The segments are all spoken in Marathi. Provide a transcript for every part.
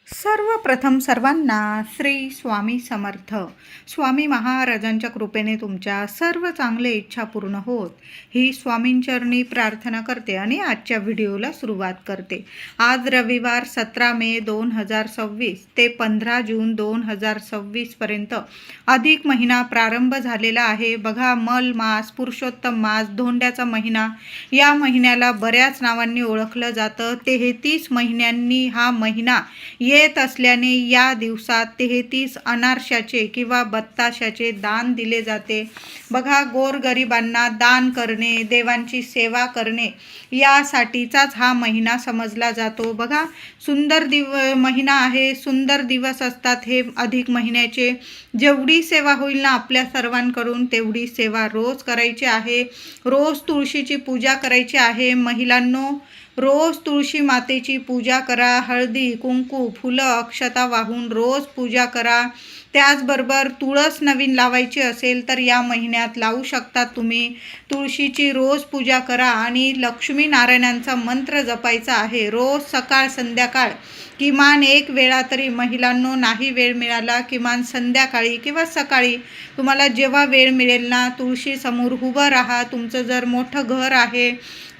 सर्वप्रथम सर्वांना श्री स्वामी समर्थ. स्वामी महाराजांच्या कृपेने तुमच्या सर्व चांगले इच्छा पूर्ण होत ही स्वामींचरणी प्रार्थना करते आणि आजच्या व्हिडिओला सुरुवात करते. आज रविवार 17 मे 2026 ते 15 जून 2026 पर्यंत अधिक महिना प्रारंभ झालेला आहे. बघा, मल मास, पुरुषोत्तम मास, धोंड्याचा महिना, या महिन्याला बऱ्याच नावांनी ओळखलं जातं. 33 महिन्यांनी हा महिना येत असल्याने या दिवसात 33 अनारशाचे किंवा बत्ताशाचे दान दिले जाते. बघा, गोरगरिबांना दान करणे, देवांची सेवा करणे यासाठीचाच हा महिना समजला जातो. बघा, सुंदर महिना आहे, सुंदर दिवस असतात हे अधिक महिन्याचे. जेवढी सेवा होईल ना आपल्या सर्वांकडून तेवढी सेवा रोज करायची आहे. रोज तुळशीची पूजा करायची आहे. महिलांनो, रोज तुळशी मातेची पूजा करा. हळदी, कुंकू, फुलं, अक्षता वाहून रोज पूजा करा. त्याचबरोबर तुळस नवीन लावायची असेल तर या महिन्यात लावू शकता तुम्ही. तुळशीची रोज पूजा करा आणि लक्ष्मी नारायणांचा मंत्र जपायचा आहे. रोज सकाळ संध्याकाळ किमान एक वेळा तरी. महिलांनो, नाही वेळ मिळाला किमान संध्याकाळी किंवा सकाळी तुम्हाला जेव्हा वेळ मिळेल ना, तुळशीसमोर उभं राहा. तुमचं जर मोठं घर आहे,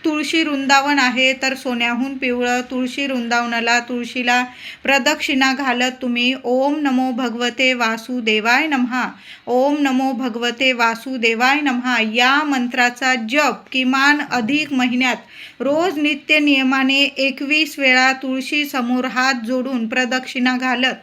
तुळशी वृंदावन आहे, तर सोन्याहून पिवळं तुळशी वृंदावनाला, तुळशीला प्रदक्षिणा घालत तुम्ही ओम नमो भगवते वासुदेवाय नमः, ओम नमो भगवते वासुदेवाय नमः या मंत्राचा जप किमान अधिक महिन्यात रोज नित्य नियमाने 21 वेळा तुळशी समोर हात जोडून प्रदक्षिणा घालत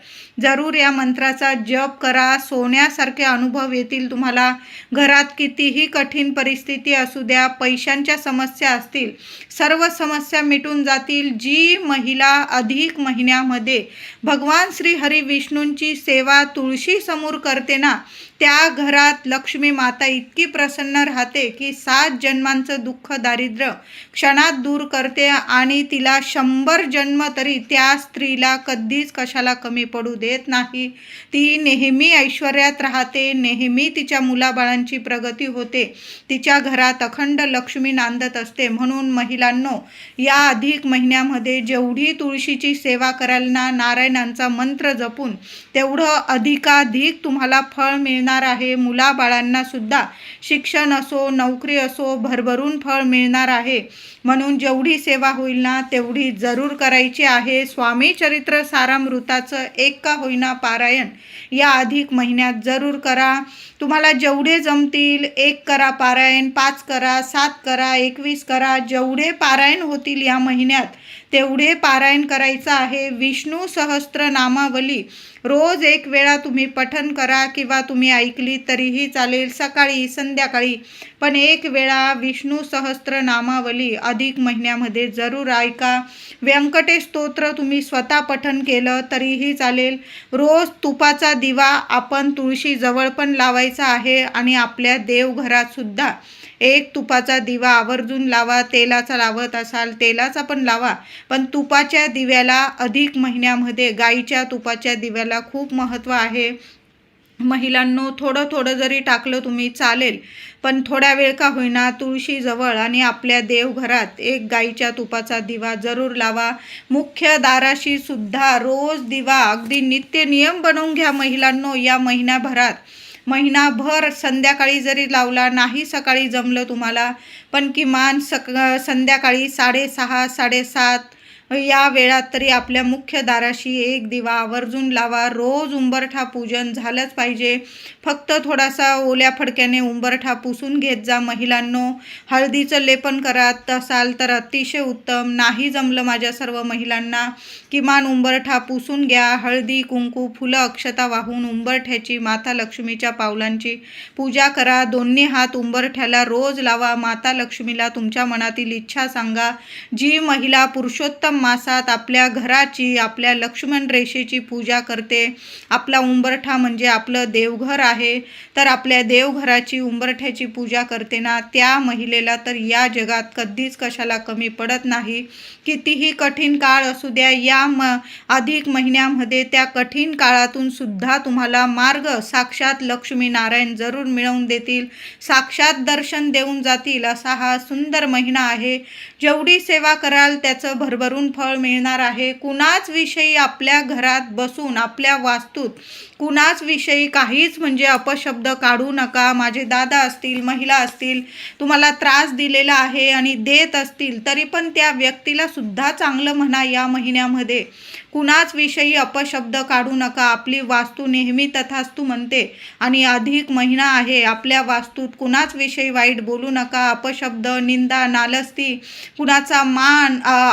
जरूर या मंत्राचा जप करा. सोन्यासारखे अनुभव येतील तुम्हाला. घरात कितीही कठीण परिस्थिती असू द्या, पैशांच्या समस्या असतील, सर्व समस्या मिटून जातील. जी महिला अधिक महिन्यामध्ये भगवान श्री हरी विष्णूंची सेवा तुळशी समोर करते ना, त्या घरात लक्ष्मी माता इतकी प्रसन्न राहते की 7 जन्मांचं दुःख दारिद्र्य क्षणात दूर करते आणि तिला 100 जन्म तरी त्या स्त्रीला कधीच कशाला कमी पडू देत नाही. ती नेहमी ऐश्वर्यात राहते, नेहमी तिच्या मुलाबाळांची प्रगती होते, तिच्या घरात अखंड लक्ष्मी नांदत असते. म्हणून महिलांनो, या अधिक महिन्यामध्ये जेवढी तुळशीची सेवा कराल ना, नारायणांचा मंत्र जपून, तेवढं अधिकाधिक तुम्हाला फळ मिळणार आहे. मुलाबाळांना सुद्धा शिक्षण असो, नोकरी असो, भरभरून फळ मिळणार आहे. म्हणून जेवढी सेवा होईल ना तेवढी जरूर करायची आहे. स्वामी चरित्र सारामृताचं एक का होईना पारायण या अधिक महिन्यात जरूर करा. तुम्हाला जेवढे जमतील 1 करा पारायण, 5 करा, 7 करा, 21 करा. जेवढे पारायण होतील या महिन्यात तेवढे पारायण करायचं आहे. विष्णू सहस्त्र नामावली रोज 1 वेळा तुम्ही पठण करा किंवा तुम्ही ऐकली तरीही चालेल, सकाळी संध्याकाळी. पण 1 वेळा विष्णू सहस्त्र नामावली अधिक महिन्यामध्ये जरूर ऐका. व्यंकटेश स्तोत्र तुम्ही स्वतः पठण केलं तरीही चालेल. रोज तुपाचा दिवा आपण तुळशीजवळ पण लावायचा आहे आणि आपल्या देवघरात सुद्धा एक तुपाचा दिवा आवर्जून लावा. तेलाचा लावत असाल तेलाचा पण लावा, पण तुपाच्या दिव्याला अधिक महिन्यामध्ये गाईच्या तुपाच्या दिव्याला खूप महत्त्व आहे. महिलांनो, थोडं थोडं जरी टाकलं तुम्ही चालेल, पण थोड्या वेळ का होईना तुळशीजवळ आणि आपल्या देवघरात एक गाईच्या तुपाचा दिवा जरूर लावा. मुख्य दाराशी सुद्धा रोज दिवा अगदी नित्य नियम बनवून घ्या महिलांनो. या महिनाभर संध्याकाळी जरी लावला, नाही सकाळी जमलं तुम्हाला, पण किमान संध्याकाळी 6:30 7:30 या वेळात तरी आपल्या मुख्य दाराशी एक दिवा आवर्जून लावा. रोज उंबरठा पूजन झालंच पाहिजे. फक्त थोडासा ओल्या फडक्याने उंबरठा पुसून घेत जा महिलांनो. हळदीचं लेपन करत असाल तर अतिशय उत्तम. नाही जमलं माझ्या सर्व महिलांना, किमान उंबरठा पुसून घ्या. हळदी, कुंकू, फुलं, अक्षता वाहून उंबरठ्याची, माता लक्ष्मीच्या पावलांची पूजा करा. दोन्ही हात उंबरठ्याला रोज लावा. माता लक्ष्मीला तुमच्या मनातील इच्छा सांगा. जी महिला पुरुषोत्तम मासात आपल्या घराची, आपल्या लक्ष्मण रेषेची पूजा करते, आपला उंबरठा म्हणजे आपलं देवघर आहे, तर आपल्या देवघराची उंबरठ्याची पूजा करते ना, त्या महिलेला तर या जगात कधीच कशाला कमी पडत नाही. कितीही कठीण काळ असू द्या, या अधिक महिन्यामध्ये त्या कठीण काळातून सुद्धा तुम्हाला मार्ग साक्षात लक्ष्मी नारायण जरूर मिळवून देतील, साक्षात दर्शन देऊन जातील. असा हा सुंदर महिना आहे. जेवढी सेवा कराल त्याचं भरभरून फळ मिळणार आहे. कुणाच विषयी आपल्या घरात बसून आपल्या वास्तूत कुणाच विषयी काहीच म्हणजे अपशब्द काढू नका. माझे दादा असतील, महिला असतील, तुम्हाला त्रास दिलेला आहे आणि देत असतील तरी पण त्या व्यक्तीला सुद्धा चांगलं म्हणा. या महिन्यामध्ये कुणाच विषयी अपशब्द काढू नका. आपली वास्तू नेहमी तथास्तु म्हणते आणि अधिक महिना आहे. आपल्या वास्तूत कुणाच विषयी वाईट बोलू नका. अपशब्द, निंदा, नालस्ती, कुणाचा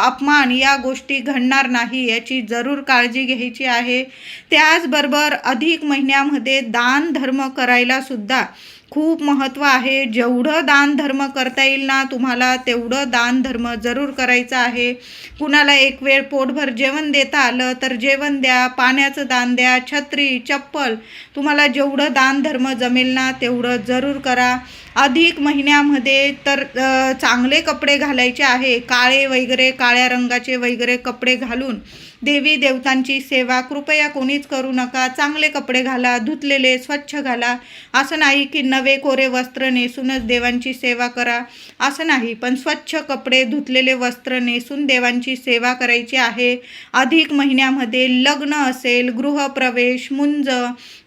अपमान या गोष्टी घडणार नाही याची जरूर काळजी घ्यायची आहे. त्याचबरोबर अधिक महिन्यामध्ये दान धर्म करायला सुद्धा खूप महत्त्व आहे. जेवढं दान धर्म करता येईल ना तुम्हाला तेवढं दान धर्म जरूर करायचं आहे. कुणाला एक वेळ पोटभर जेवण देता आलं तर जेवण द्या, पाण्याचं दान द्या, छत्री, चप्पल, तुम्हाला जेवढं दान धर्म जमेल ना तेवढं जरूर करा. अधिक महिन्यामध्ये तर चांगले कपडे घालायचे आहे. काळे वगैरे, काळ्या रंगाचे वगैरे कपडे घालून देवी देवतांची सेवा कृपया कोणीच करू नका. चांगले कपडे घाला, धुतलेले स्वच्छ घाला. असं नाही की नवे कोरे वस्त्र नेसूनच देवांची सेवा करा, असं नाही, पण स्वच्छ कपडे, धुतलेले वस्त्र नेसून देवांची सेवा करायची आहे. अधिक महिन्यामध्ये लग्न असेल, गृहप्रवेश, मुंज,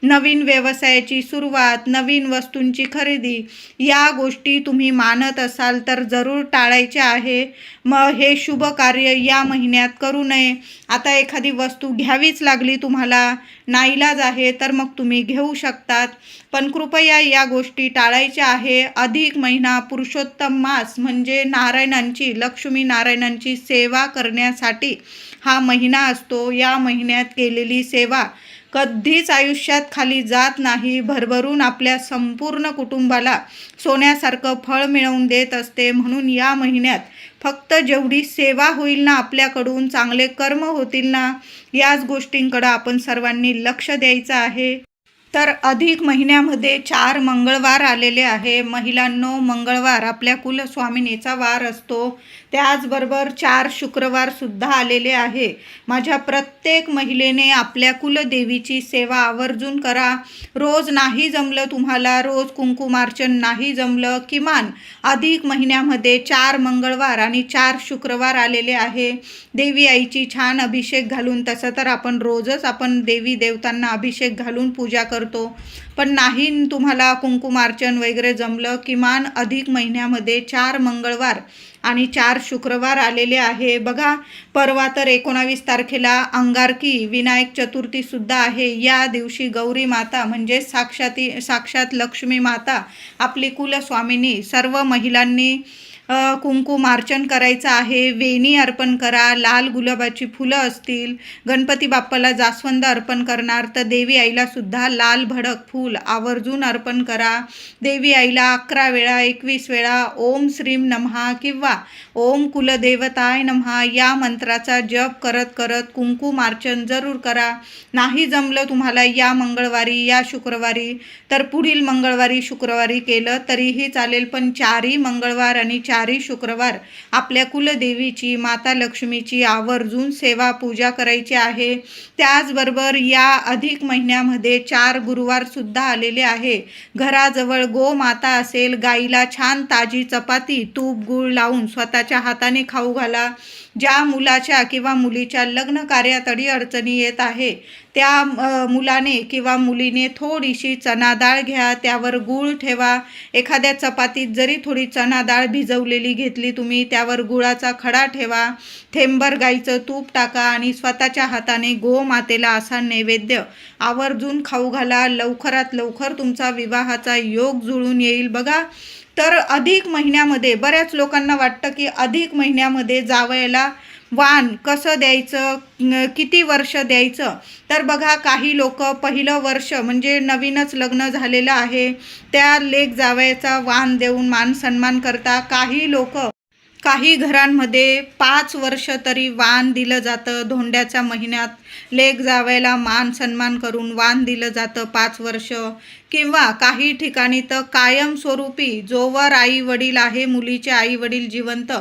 नवीन व्यवसायाची सुरुवात, नवीन वस्तूंची खरेदी या गोष्टी तुम्ही मानत असाल तर जरूर टाळायच्या आहे. मग हे शुभ कार्य या महिन्यात करू नये. आता एखादी वस्तू घ्यावीच लागली तुम्हाला, नाईलाज आहे, तर मग तुम्ही घेऊ शकतात, पण कृपया या गोष्टी टाळायच्या आहे. अधिक महिना पुरुषोत्तम मास म्हणजे नारायणांची, लक्ष्मी नारायणांची सेवा करण्यासाठी हा महिना असतो. या महिन्यात केलेली सेवा कधीच आयुष्यात खाली जात नाही. भरभरून आपल्या संपूर्ण कुटुंबाला सोन्यासारखं फळ मिळवून देत असते. म्हणून या महिन्यात फक्त जेवढी सेवा होईल ना आपल्याकडून, चांगले कर्म होतील ना, याच गोष्टींकडं आपण सर्वांनी लक्ष द्यायचं आहे. तर अधिक महिन्यामध्ये 4 मंगळवार आलेले आहे. महिलांनो, मंगळवार आपल्या कुलस्वामिनीचा वार असतो. त्याचबरोबर 4 शुक्रवारसुद्धा आलेले आहे. माझ्या प्रत्येक महिलेने आपल्या कुलदेवीची सेवा आवर्जून करा. रोज नाही जमलं तुम्हाला, रोज कुंकुमार्चन नाही जमलं, किमान अधिक महिन्यामध्ये 4 मंगळवार आणि 4 शुक्रवार आलेले आहे. देवी आईची छान अभिषेक घालून, तसं तर आपण रोजच देवी देवतांना अभिषेक घालून पूजा करतो, पण नाही तुम्हाला कुंकुमार्चन वगैरे जमलं, किमान अधिक महिन्यामध्ये 4 मंगळवार आणि 4 शुक्रवार आलेले आहे. बघा, परवा तर 19 तारखेला अंगारकी विनायक चतुर्थीसुद्धा आहे. या दिवशी गौरी माता म्हणजे साक्षात लक्ष्मी माता, आपली कुलस्वामिनी, सर्व महिलांनी कुंकुमार्चन करायचं आहे. वेणी अर्पण करा. लाल गुलाबाची फुलं असतील, गणपती बाप्पाला जास्वंद अर्पण करणार तर देवी आईला सुद्धा लाल भडक फूल आवर्जून अर्पण करा. देवी आईला 11 वेळा, 21 वेळा ओम श्रीम नमः किंवा ओम कुलदेवताय नमः या मंत्राचा जप करत करत कुंकुमार्चन जरूर करा. नाही जमलं तुम्हाला या मंगळवारी, या शुक्रवारी, तर पुढील मंगळवारी, शुक्रवारी केलं तरीही चालेल, पण 4ही मंगळवार आणि 4ही शुक्रवार आपल्या कुलदेवीची, माता लक्ष्मीची आवर्जून सेवा पूजा करायची आहे. त्याचबरोबर या अधिक महिन्यामध्ये 4 गुरुवार सुद्धा आलेले आहे. घराजवळ गोमाता असेल, गाईला छान ताजी चपाती, तूप, गूळ लावून स्वतःच्या हाताने खाऊ घाला. ज्या मुलाच्या किंवा मुलीच्या लग्न कार्यात अडचणी येत आहे त्या मुलाने किंवा मुलीने थोडीशी चणा डाळ घ्या, त्यावर गूळ ठेवा. एखाद्या चपातीत जरी थोडी चणा डाळ भिजवलेली घेतली तुम्ही, त्यावर गुळाचा खडा ठेवा, थेंबर गाईचं तूप टाका आणि स्वतःच्या हाताने गोमातेला असा नैवेद्य आवर्जून खाऊ घाला. लवकरात लवकर तुमचा विवाहाचा योग जुळून येईल. बघा, तर अधिक महिन्यामध्ये बऱ्याच लोकांना वाटतं की अधिक महिन्यामध्ये जावयाला वाण कसं द्यायचं, किती वर्ष द्यायचं, तर बघा, काही लोक पहिलं वर्ष म्हणजे नवीनच लग्न झालेलं आहे त्या लेक जावयाचा वाण देऊन मान सन्मान करता. काही घरांमध्ये 5 वर्ष तरी वाण दिलं जातं. धोंड्याच्या महिन्यात लेक जावयाला मान सन्मान करून वाण दिलं जातं 5 वर्ष, किंवा काही ठिकाणी तर कायमस्वरूपी जोवर आई वडील आहे, मुलीचे आई वडील जिवंत,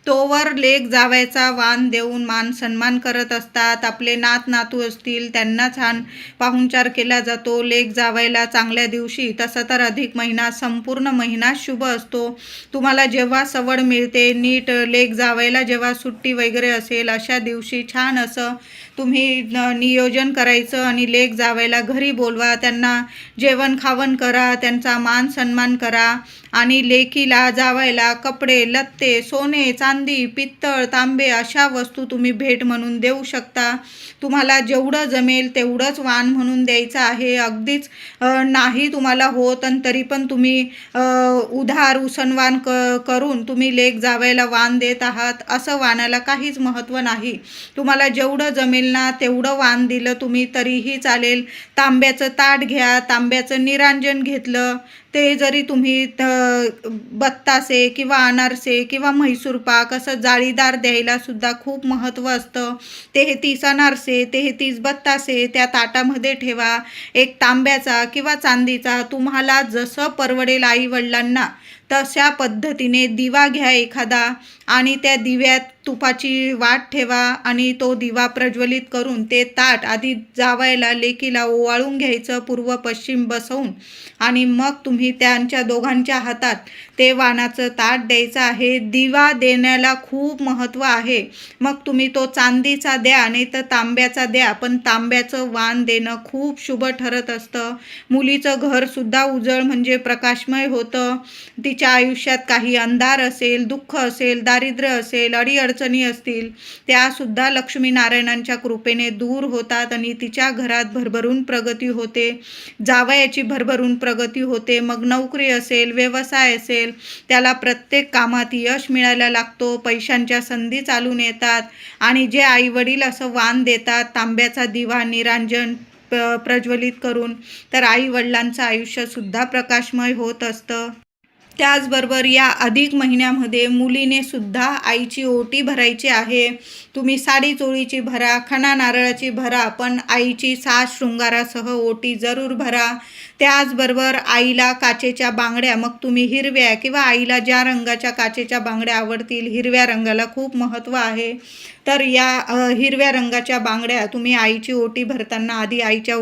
तोवर लेक जावयाचा वाण देऊन मान सन्मान करत असतात. आपले नात नातू असतील त्यांना छान पाहुणचार केला जातो लेक जावयाला चांगल्या दिवशी. तसं तर अधिक महिना संपूर्ण महिना शुभ असतो. तुम्हाला जेव्हा सवड मिळते नीट लेक जावयाला जेव्हा सुट्टी वगैरे असेल अशा दिवशी छान असं तुम्ही नियोजन करायचं आणि लेक जावयाला घरी बोलवा, त्यांना जेवण खावण करा, त्यांचा मान सन्मान करा आणि लेकीला जावयाला कपडे लत्ते सोने चांदी पित्तळ तांबे अशा वस्तू तुम्ही भेट म्हणून देऊ शकता. तुम्हाला जेवढं जमेल तेवढंच वाण म्हणून द्यायचं आहे. अगदीच नाही तुम्हाला होत आणि तरी पण तुम्ही उधार उसनवान करून तुम्ही लेक जावयाला वाण देत आहात, असं वाणाला काहीच महत्त्व नाही. तुम्हाला जेवढं जमेल ना तेवढं वाण दिलं तुम्ही तरीही चालेल. तांब्याचं ताट घ्या, तांब्याचं निरांजन घेतलं ते जरी तुम्ही बत्तासे किंवा अनारसे किंवा म्हैसूर पाक असं जाळीदार द्यायला सुद्धा खूप महत्त्व असतं. 33 अनारसे 33 बत्तासे त्या ताटामध्ये ठेवा. एक तांब्याचा किंवा चांदीचा तुम्हाला जसं परवडेल आईवडिलांना तशा पद्धतीने दिवा घ्या एखादा आणि त्या दिव्यात तुपाची वाट ठेवा आणि तो दिवा प्रज्वलित करून ते ताट आधी जावयाला लेकीला ओवाळून घ्यायचं पूर्व पश्चिम बसवून आणि मग तुम्ही त्यांच्या दोघांच्या हातात ते वाणाचं ताट द्यायचं आहे. दिवा देण्याला खूप महत्त्व आहे. मग तुम्ही तो चांदीचा द्या नाही तर तांब्याचा द्या, पण तांब्याचं वाण देणं खूप शुभ ठरत असतं. मुलीचं घरसुद्धा उजळ म्हणजे प्रकाशमय होतं. तिच्या आयुष्यात काही अंधार असेल, दुःख असेल, दारिद्र्य असेल, अडीअडचणी असतील त्यासुद्धा लक्ष्मीनारायणांच्या कृपेने दूर होतात आणि तिच्या घरात भरभरून प्रगती होते. जावयाची भरभरून प्रगती होते. मग नोकरी असेल, व्यवसाय असेल, त्याला प्रत्येक कामात यश मिळायला लागतो. पैशांच्या संधी चालून येतात आणि जे आईवडील असं वाण देतात तांब्याचा दिवा निरांजन प्रज्वलित करून तर आईवडिलांचं आयुष्यसुद्धा प्रकाशमय होत असतं. त्याचबरोबर या अधिक महिन्यामध्ये मुलीने सुद्धा आईची ओटी भरायची आहे. तुम्ही साडी चोळीची भरा, खणा नारळाची भरा, पण आईची साज शृंगारासह ओटी जरूर भरा. त्याचबरोबर आईला काचेच्या बांगड्या, मग तुम्ही हिरव्या किंवा आईला ज्या रंगाच्या काचेच्या बांगड्या आवडतील, हिरव्या रंगाला खूप महत्त्व आहे, तर या हिरव्या रंगाच्या बांगड्या तुम्ही आईची ओटी भरताना आधी आईच्या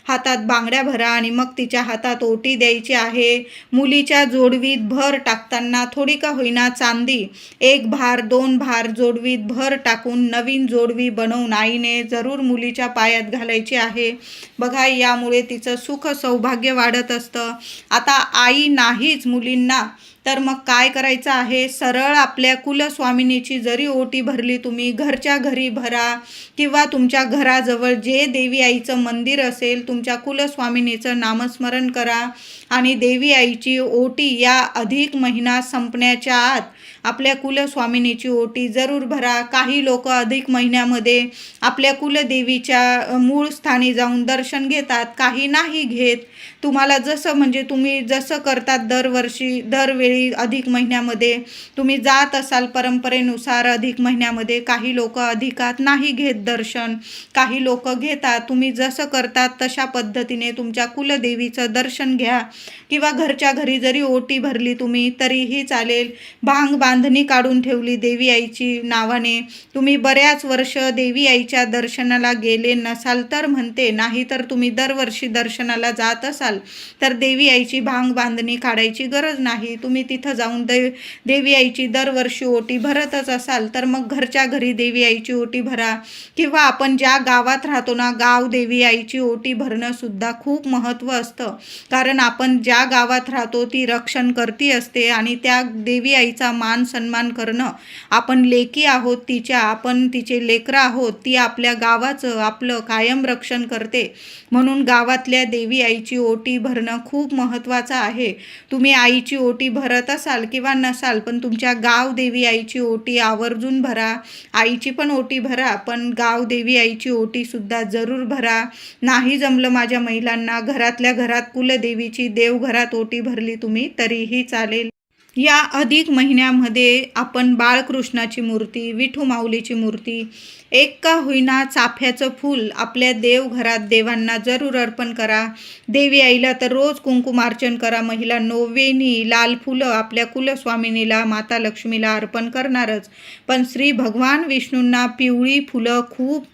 हातात बांगड्या भरा आणि मग तिच्या हातात ओटी द्यायची आहे. मुलीच्या जोडवीत भर टाकताना थोडी का होईना चांदी 1 भार 2 भार जोडवीत भर टाकून नवीन जोडवी बनवून आईने जरूर मुलीच्या पायात घालायची आहे. बघा यामुळे तिचं सुख सौभाग्य वाढत असतं. आता आई नाहीच मुलींना तर मग काय करायचं आहे, सरळ आपल्या कुलस्वामिनीची जरी ओटी भरली तुम्ही घरच्या घरी भरा किंवा तुमच्या घराजवळ जे देवी आईचं मंदिर असेल तुमच्या कुलस्वामिनीचं नामस्मरण करा आणि देवी आईची ओटी या अधिक महिना संपण्याच्या आत आपल्या कुलस्वामिनीची ओटी जरूर भरा. काही लोक अधिक महिन्यामध्ये आपल्या कुलदेवीच्या मूळ स्थानी जाऊन दर्शन घेतात, काही नाही घेत. तुम्हाला जसं म्हणजे तुम्ही जसं करतात दरवेळी अधिक महिन्यामध्ये तुम्ही जात असाल परंपरेनुसार अधिक महिन्यामध्ये काही लोक अधिकात नाही घेत दर्शन, काही लोक घेतात. तुम्ही जसं करतात तशा पद्धतीने तुमच्या कुलदेवीचं दर्शन घ्या किंवा घरच्या घरी जरी ओटी भरली तुम्ही तरीही चालेल. भांग बांधणी काढून ठेवली देवी आईची नावाने, तुम्ही बऱ्याच वर्ष देवी आईच्या दर्शनाला गेले नसाल तर म्हणते, नाही तर तुम्ही दरवर्षी दर्शनाला जात असाल तर देवी आईची भांग बांधणी काढायची गरज नाही. तुम्ही तिथं जाऊन देवी आईची दरवर्षी ओटी भरतच असाल तर मग घरच्या घरी देवी आईची ओटी भरा किंवा आपण ज्या गावात राहतो ना गाव देवी आईची ओटी भरणं सुद्धा खूप महत्त्व असतं. कारण आपण ज्या गावात राहतो ती रक्षण करती असते आणि त्या देवी आईचा मान सन्मान करणं, आपण लेकी आहोत तिच्या, आपण तिचे लेकरं आहोत, ती आपल्या गावाचं आपलं कायम रक्षण करते. म्हणून गावातल्या देवी आईची ओटी भरणं खूप महत्त्वाचं आहे. तुम्ही आईची ओटी भरत असाल किंवा नसाल पण तुमच्या गाव देवी आईची ओटी आवर्जून भरा. आईची पण ओटी भरा पण गाव देवी आईची ओटी सुद्धा जरूर भरा. नाही जमलं माझ्या महिलांना घरातल्या घरात कुलदेवीची देवघरात ओटी भरली तुम्ही तरीही चालेल. या अधिक महिन्यामध्ये आपण बाळकृष्णाची मूर्ती, विठू माऊलीची मूर्ती एक का होईना चाफ्याचं फूल आपल्या देवघरात देवांना जरूर अर्पण करा. देवी आईला तर रोज कुंकुमार्चन करा. महिलांनो, वेणी, लाल फुलं आपल्या कुलस्वामिनीला, माता लक्ष्मीला अर्पण करणारच. पण श्री भगवान विष्णूंना पिवळी फुलं खूप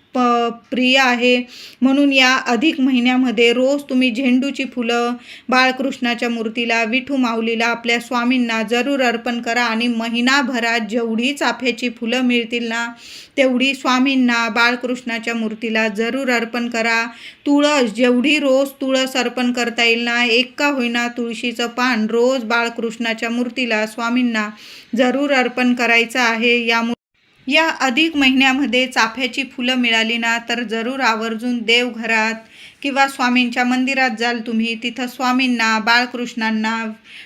प्रिय आहे. म्हणून या अधिक महिन्यामध्ये रोज तुम्ही झेंडूची फुलं बाळकृष्णाच्या मूर्तीला, विठू माऊलीला, आपल्या स्वामींना जरूर अर्पण करा. आणि महिनाभरात जेवढी चाफ्याची फुलं मिळतील ना, तेवढी स्वामींना, बाळकृष्णाच्या मूर्तीला जरूर अर्पण करा. तुळस, जेवढी रोज तुळस अर्पण करता येईल ना, एक का होईना तुळशीचं पान रोज बाळकृष्णाच्या मूर्तीला, स्वामींना जरूर अर्पण करायचं आहे. या अधिक महिन्यामध्ये चाफ्याची फुलं मिळाली ना, तर जरूर आवर्जून देवघरात किंवा स्वामींच्या मंदिरात जाल तुम्ही. तिथं स्वामींना, बाळकृष्णांना,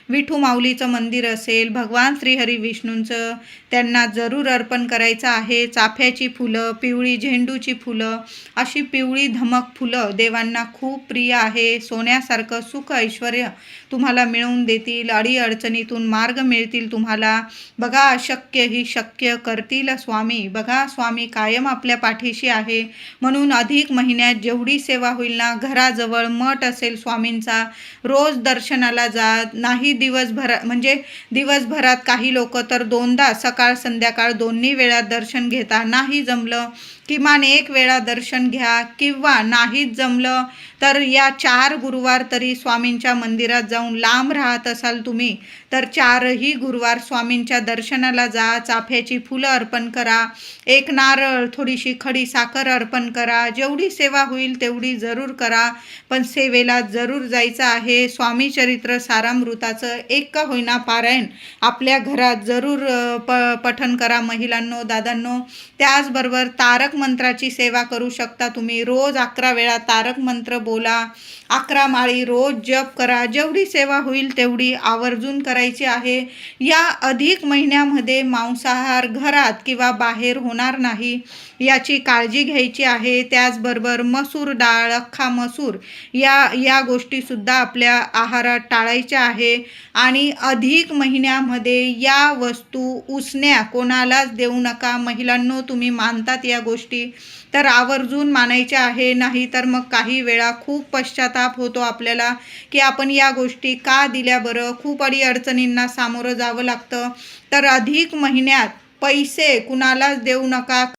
विठू माऊलीचं मंदिर असेल, भगवान श्रीहरी विष्णूंचं, त्यांना जरूर अर्पण करायचं आहे. चाफ्याची फुलं, पिवळी झेंडूची फुलं, अशी पिवळी धमक फुलं देवांना खूप प्रिय आहे. सोन्यासारखं सुख ऐश्वर्य तुम्हाला मिळवून देतील. अडीअडचणीतून मार्ग मिळतील तुम्हाला. बघा, अशक्य ही शक्य करतील स्वामी. बघा, स्वामी कायम आपल्या पाठीशी आहे. म्हणून अधिक महिन्यात जेवढी सेवा होईल ना, घराजवळ मठ असेल स्वामींचा, रोज दर्शनाला जा. नाही दिवसभरात काही लोक तर 2दा सकाळ संध्याकाळ दोन्ही वेळा दर्शन घेता. नाही जमलं किमान 1 वेळा दर्शन घ्या. किंवा नाहीच जमलं तर या 4 गुरुवार तरी स्वामींच्या मंदिरात जाऊन, लांब राहत असाल तुम्ही तर 4ही गुरुवार स्वामींच्या दर्शनाला जा. चाफ्याची फुलं अर्पण करा. 1 नारळ, थोडीशी खडी साखर अर्पण करा. जेवढी सेवा होईल तेवढी जरूर करा. पण सेवेला जरूर जायचं आहे. स्वामी चरित्र सारामृताचं एक का होईना पारायण आपल्या घरात जरूर पठण करा महिलांनो, दादांनो. त्याचबरोबर तारक मंत्राची सेवा करू शकता तुम्ही. रोज 11 वेळा तारक मंत्र बोला. 11 माळी रोज जप करा. जेवढी सेवा होईल तेवढी आवर्जून करायची आहे. या अधिक महिन्यामध्ये मांसाहार घरात किंवा बाहेर होणार नाही, याची काळजी घ्यायची आहे. त्याचबरोबर मसूर डाळ, अख्खा मसूर या गोष्टीसुद्धा आपल्या आहारात टाळायच्या आहे. आणि अधिक महिन्यामध्ये या वस्तू उसण्या कोणालाच देऊ नका. महिलांनो, तुम्ही मानतात या गोष्टी तर आवर्जून मानायच्या आहे. नाही तर मग काही वेळा खूप पश्चाताप होतो आपल्याला की आपण या गोष्टी का दिल्या बरं. खूप अडीअडचणींना सामोरं जावं लागतं. तर अधिक महिन्यात पैसे कुणालाच देऊ नका.